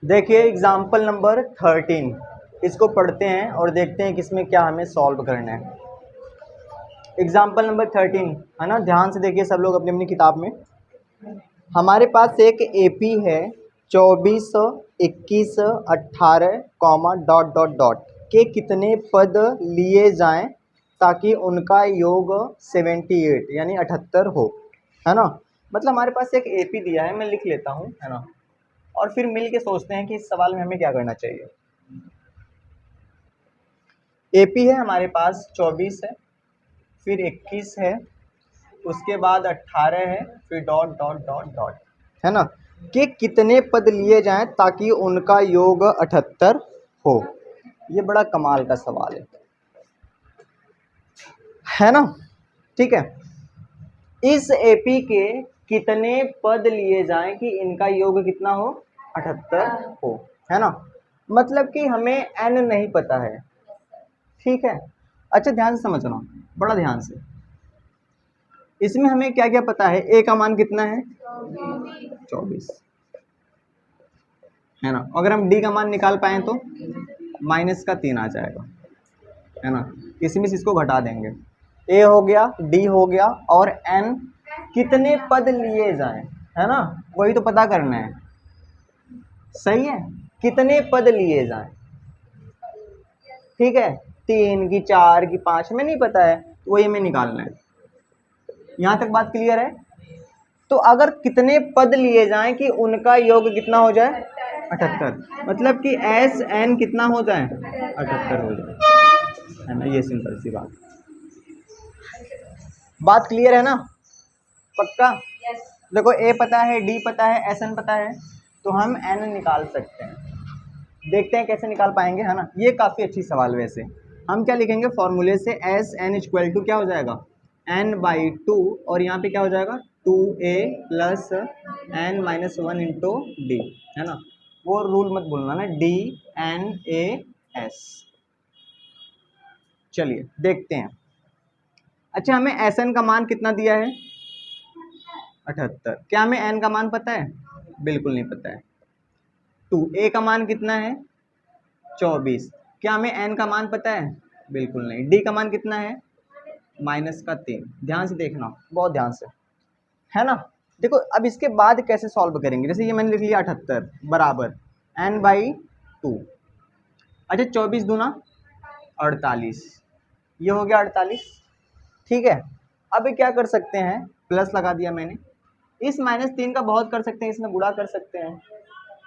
देखिए example number 13, इसको पढ़ते हैं और देखते हैं कि इसमें क्या हमें सॉल्व करना है। एग्जाम्पल नंबर 13 है ना, ध्यान से देखिए सब लोग अपनी अपनी किताब में। हमारे पास एक एपी है 24, 21, 18, डॉट डॉट डॉट के कितने पद लिए जाएं ताकि उनका योग 78 यानी 78 हो, है ना। मतलब हमारे पास एक एपी दिया है, मैं लिख लेता हूँ, है ना, और फिर मिल के सोचते हैं कि इस सवाल में हमें क्या करना चाहिए। एपी है हमारे पास 24 है, फिर 21 है, उसके बाद 18 है, फिर डॉट डॉट डॉट डॉट, है ना, कि कितने पद लिए जाएं ताकि उनका योग 78 हो। ये बड़ा कमाल का सवाल है ना। ठीक है, इस एपी के कितने पद लिए जाएं कि इनका योग कितना हो, 78 हो, है ना। मतलब कि हमें एन नहीं पता है, ठीक है। अच्छा ध्यान से समझना, बड़ा ध्यान से। इसमें हमें क्या क्या पता है, ए का मान कितना है 24, है ना। अगर हम डी का मान निकाल पाए तो -3 आ जाएगा, है ना। इसमें से इसको घटा देंगे, ए हो गया, डी हो गया, और एन कितने पद लिए जाएं, है ना, वही तो पता करना है। सही है, कितने पद लिए जाएं, ठीक है। 3 की, 4 की, 5 में नहीं पता है, तो वही हमें निकालना है। यहाँ तक बात क्लियर है। तो अगर कितने पद लिए जाएं कि उनका योग कितना हो जाए 78, मतलब कि एस एन कितना हो जाए 78 हो जाए, है ना। ये सिंपल सी बात क्लियर है ना, पक्का। देखो ए पता है, डी पता है, एस एन पता है, तो हम एन निकाल सकते हैं। देखते हैं कैसे निकाल पाएंगे, है ना। ये काफ़ी अच्छी सवाल वैसे। हम क्या लिखेंगे फॉर्मूले से, एस एन इक्वल टू क्या हो जाएगा n/2, और यहाँ पे क्या हो जाएगा 2a plus n-1 into D, है ना। वो रूल मत भूलना ना, DNAS। चलिए देखते हैं। अच्छा हमें SN का मान कितना दिया है 78, क्या हमें N का मान पता है, बिल्कुल नहीं पता है। 2a का मान कितना है 24, क्या हमें N का मान पता है, बिल्कुल नहीं। D का मान कितना है -3। ध्यान से देखना, बहुत ध्यान से, है ना। देखो अब इसके बाद कैसे सॉल्व करेंगे, जैसे ये मैंने लिख लिया 78 बराबर n/2। अच्छा 24 दूना 48, ये हो गया 48, ठीक है। अब क्या कर सकते हैं, प्लस लगा दिया मैंने, इस -3 का बहुत कर सकते हैं, इसमें गुणा कर सकते हैं,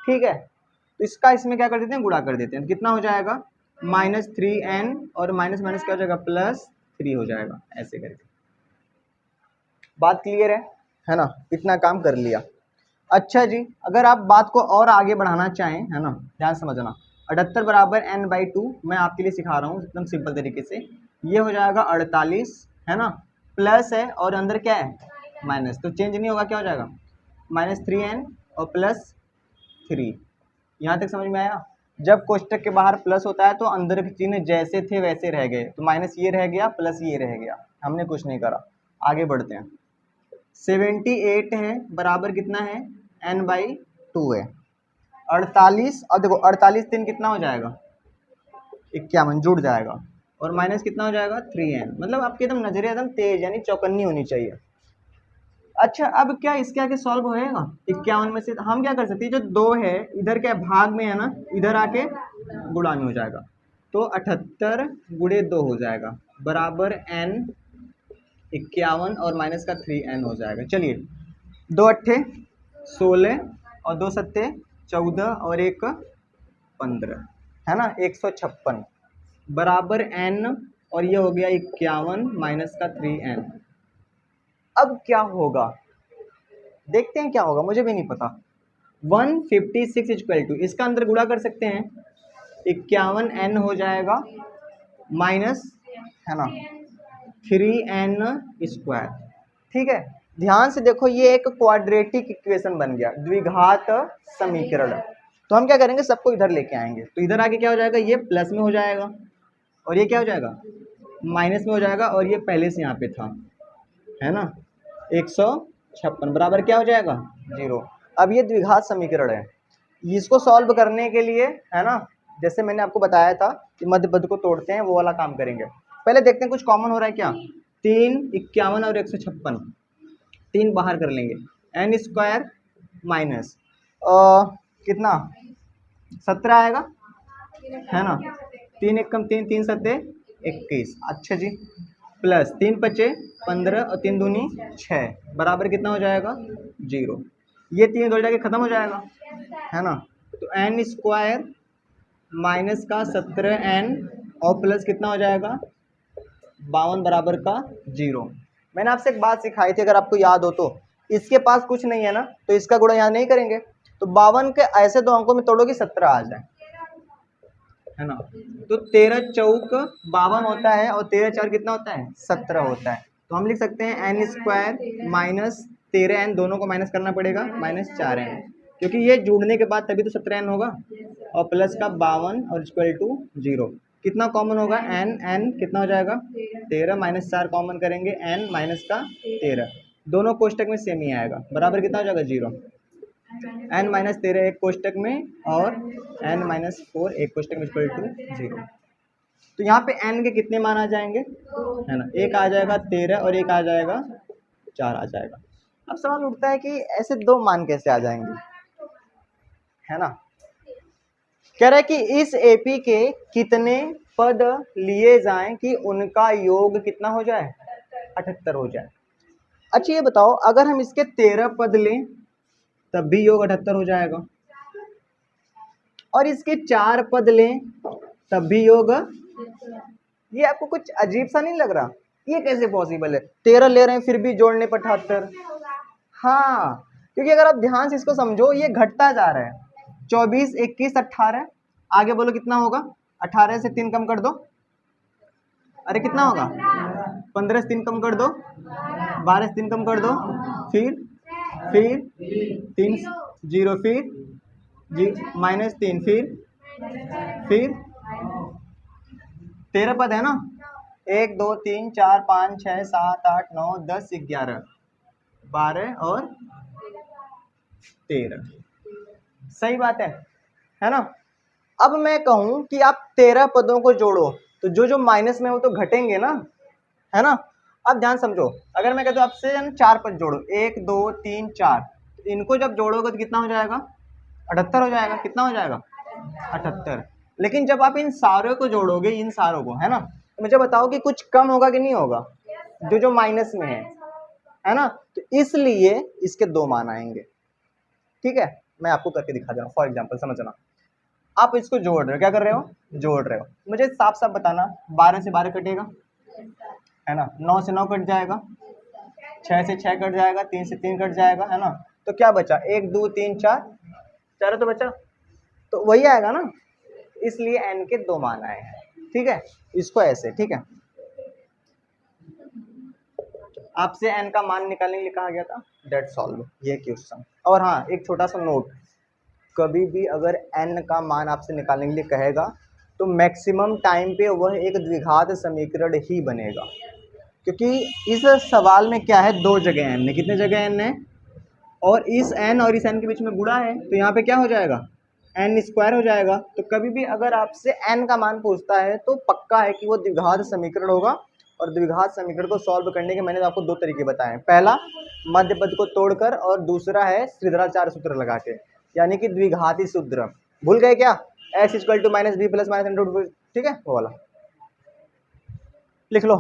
ठीक है। तो इसका इसमें क्या कर देते हैं, गुणा कर देते हैं, तो कितना हो जाएगा -3n, और माइनस माइनस क्या हो जाएगा +3 हो जाएगा, ऐसे करके। बात क्लियर है ना, इतना काम कर लिया। अच्छा जी, अगर आप बात को और आगे बढ़ाना चाहें, है ना, ध्यान समझना, 78 बराबर n/2 मैं आपके लिए सिखा रहा हूँ एकदम सिंपल तरीके से। ये हो जाएगा 48, है ना, प्लस है और अंदर क्या है माइनस, तो चेंज नहीं होगा, क्या हो जाएगा -3n और +3। यहाँ तक समझ में आया। जब कोष्टक के बाहर प्लस होता है तो अंदर के चिन्ह जैसे थे वैसे रह गए, तो माइनस ये रह गया, प्लस ये रह गया, हमने कुछ नहीं करा। आगे बढ़ते हैं। 78 है बराबर कितना है n/2 है 48, और देखो 48 3 कितना हो जाएगा 51, जुड़ जाएगा, और माइनस कितना हो जाएगा 3n। मतलब आपकी एकदम नजरें एकदम तेज यानी चौकन्नी होनी चाहिए। अच्छा अब क्या इसके आगे सॉल्व होएगा, 51 में से हम क्या कर सकते हैं, जो 2 है इधर क्या भाग में है ना, इधर आके गुणा में हो जाएगा, तो 78 गुणे 2 हो जाएगा बराबर n 51, और माइनस का 3n हो जाएगा। चलिए 2 अट्ठे 16, और 2 सत्ते 14, और 1 15, है ना, 156 बराबर n, और ये हो गया 51 माइनस का 3n। अब क्या होगा, देखते हैं क्या होगा, मुझे भी नहीं पता। 156 इक्वल टू, इसका अंदर गुणा कर सकते हैं, 51n हो जाएगा माइनस, है ना, 3n², ठीक है। ध्यान से देखो, ये एक क्वाड्रेटिक इक्वेशन बन गया, द्विघात समीकरण। तो हम क्या करेंगे, सबको इधर लेके आएंगे, तो इधर आके क्या हो जाएगा, ये प्लस में हो जाएगा, और ये क्या हो जाएगा माइनस में हो जाएगा, और ये पहले से यहाँ पे था, है ना, 156 बराबर क्या हो जाएगा 0। अब ये द्विघात समीकरण है, इसको सॉल्व करने के लिए है ना, जैसे मैंने आपको बताया था कि मध्य पद को तोड़ते हैं, वो वाला काम करेंगे। पहले देखते हैं कुछ कॉमन हो रहा है क्या। 3, 51 और 156, 3 बाहर कर लेंगे। एन स्क्वायर माइनस कितना 17 आएगा, है ना। 3 एकम 3, 3 सत्ते 21। अच्छा जी, प्लस 3 पचे 15 और 3 दूनी 6 बराबर कितना हो जाएगा 0। ये 3 दो जाके खत्म हो जाएगा, है ना। तो एन स्क्वायर माइनस का 17n और प्लस कितना हो जाएगा 52 बराबर का 0। मैंने आपसे एक बात सिखाई थी, अगर आपको याद हो तो, इसके पास कुछ नहीं है ना, तो इसका गुणा यहाँ नहीं करेंगे, तो 52 के ऐसे दो अंकों में तोड़ोगे 17 आ जाए, है ना। तो 13 चौक 52 होता है और 13 चार कितना होता है 17 होता है। तो हम लिख सकते हैं एन स्क्वायर माइनस 13n, दोनों को माइनस करना पड़ेगा, माइनस 4n, क्योंकि ये जोड़ने के बाद तभी तो 17n होगा, और प्लस का 52 और इक्वल टू 0। कितना कॉमन होगा एन, एन कितना हो जाएगा 13, माइनस 4 कॉमन करेंगे, एन माइनस का 13, दोनों कोष्टक में सेम ही आएगा, बराबर कितना हो जाएगा 0। एन माइनस 13 एक कोष्टक में और एन माइनस 4 एक कोष्टक में इक्वल टू 0। तो यहाँ पे एन के कितने मान आ जाएंगे, है ना, एक आ जाएगा 13 और एक आ जाएगा 4 आ जाएगा। अब सवाल उठता है कि ऐसे दो मान कैसे आ जाएंगे, है ना। कह रहा है कि इस एपी के कितने पद लिए जाएं कि उनका योग कितना हो जाए 78 हो जाए। अच्छा ये बताओ, अगर हम इसके 13 पद लें तब भी योग 78 हो जाएगा, और इसके 4 पद लें तब भी योग, ये आपको कुछ अजीब सा नहीं लग रहा, ये कैसे पॉसिबल है, 13 ले रहे हैं फिर भी जोड़ने पर 78। हाँ, क्योंकि अगर आप ध्यान से इसको समझो, ये घटता जा रहा है, 24, 21, 18, आगे बोलो कितना होगा, 18 से 3 कम कर दो, अरे कितना होगा 15 से 3 कम कर दो, 12 से 3 कम कर दो, फिर 3 0, फिर माइनस 3, फिर 13 पद है ना, 1 2 3 4 5 6 7 8 9 10 11 12 और 13, सही बात है ना। अब मैं कहूं कि आप 13 पदों को जोड़ो, तो जो माइनस में वो तो घटेंगे ना, है ना। अब ध्यान समझो, अगर मैं कहता हूं आपसे 4 पद जोड़ो, 1 2 3 4, इनको जब जोड़ोगे तो कितना हो जाएगा 78 हो जाएगा, कितना हो जाएगा 78। लेकिन जब आप इन सारों को जोड़ोगे, इन सारों को, है ना, तो मुझे बताओ कि कुछ कम होगा कि नहीं होगा, जो माइनस में है ना। तो इसलिए इसके 2 मान आएंगे, ठीक है। मैं आपको करके दिखा दे रहा हूँ, फॉर एग्जाम्पल समझना, आप इसको जोड़ रहे हो, क्या कर रहे हो जोड़ रहे हो, मुझे साफ साफ बताना, 12 से 12 कटेगा, है ना, 9 से 9 कट जाएगा, 6 से 6 कट जाएगा, 3 से 3 कट जाएगा, है ना। तो क्या बचा 1 2 3 4, 4 तो बचा, तो वही आएगा ना, इसलिए n के 2 मान आए हैं, ठीक है। इसको ऐसे, ठीक है, आपसे n का मान निकालने के लिए कहा गया था, दैट्स ऑल ये क्वेश्चन। और हाँ, एक छोटा सा नोट, कभी भी अगर n का मान आपसे निकालने के लिए कहेगा तो मैक्सिमम टाइम पे वह एक द्विघात समीकरण ही बनेगा, क्योंकि इस सवाल में क्या है, 2 जगह n है, कितने जगह n है, और इस n और इस n के बीच में गुणा है, तो यहाँ पे क्या हो जाएगा n स्क्वायर हो जाएगा। तो कभी भी अगर आपसे n का मान पूछता है तो पक्का है कि वो द्विघात समीकरण होगा, और द्विघात समीकरण को सॉल्व करने के मैंने आपको 2 तरीके बताए हैं, पहला मध्य पद को तोड़कर और दूसरा है श्रीधराचार्य सूत्र लगा के, यानी कि द्विघाती सूत्र, भूल गए क्या, x = -b + -√, ठीक है, वो वाला लिख लो।